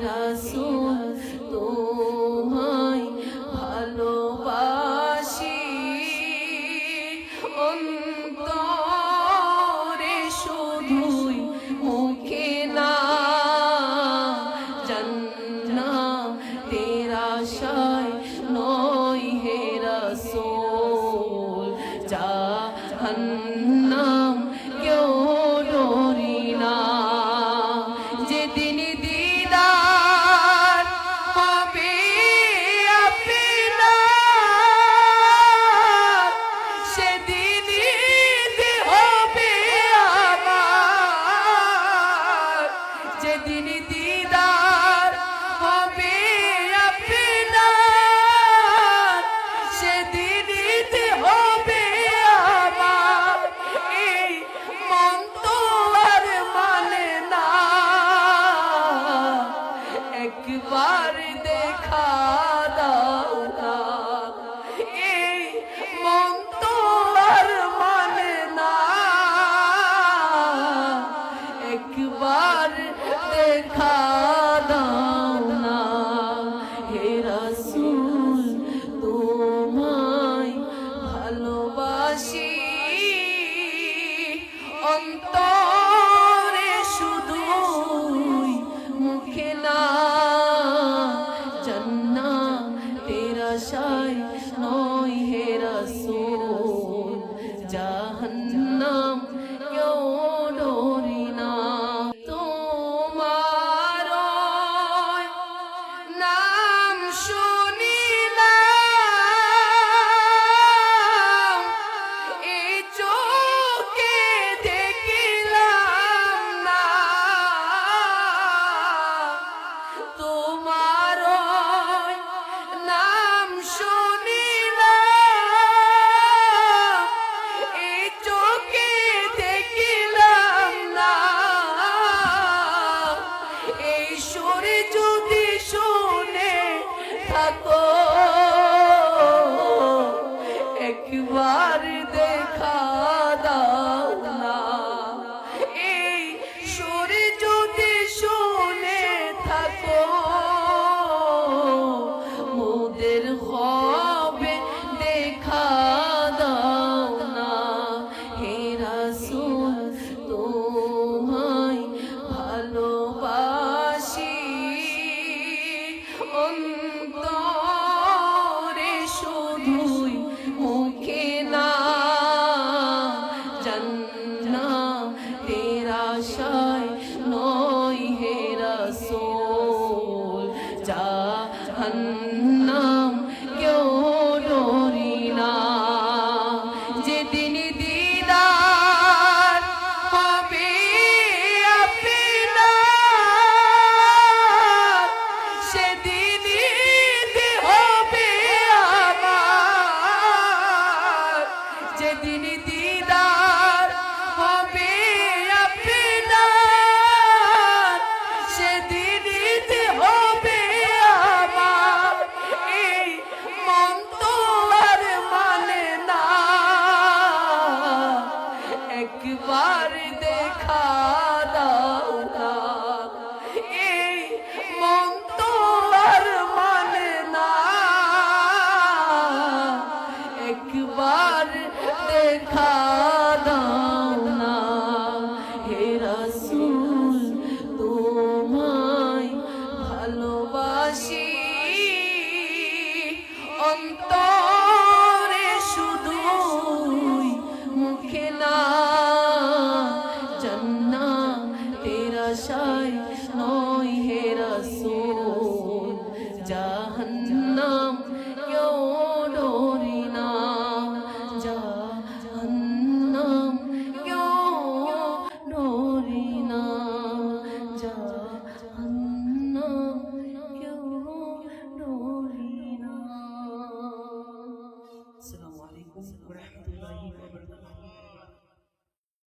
রাসূল তোমায় ভালোবাসি অন্তরে শুধুই মুখে না জান্নাতের আশায় নয় হে রাসূল জাহান্নাম কেউ ডরি না যেদিন দিদার হবে আপনার সেদিনই হবে আমার যেদিন দিদার হবে আপনার সেদিনই হবে আমার এই মন তো আর মানে না একবার দেখা দাও না এই মন তো আর মানে না একবার দেখা দাও না হে রাসূল তোমায় ভালোবাসি অন্তরে শুধুই মুখে না জান্নাতের আশায় নয় হে রাসূল জাহান্নাম কেউ ডরি না তোমার নাম শুনিলাম এই চোখে দেখিলাম না তোমার নাম শুনিলাম এই চোখে দেখিলাম না এই সুরে যদি শুনে থাকো একবার দেখা দাও না এই সুরে যদি শুনে থাকো মোদের হবে দেখা দাও না হে রাসূল তোমায় ভালোবাসি অন্তরে শুধুই মুখে না জান্নাতের আশায় নয় হে রাসূল জাহান্নাম কেউ ডরি না যেদিন দিদার হবে আপনার সেদিনই হবে আমার যেদিন দিদার হবে আপনার সেদিনই হবে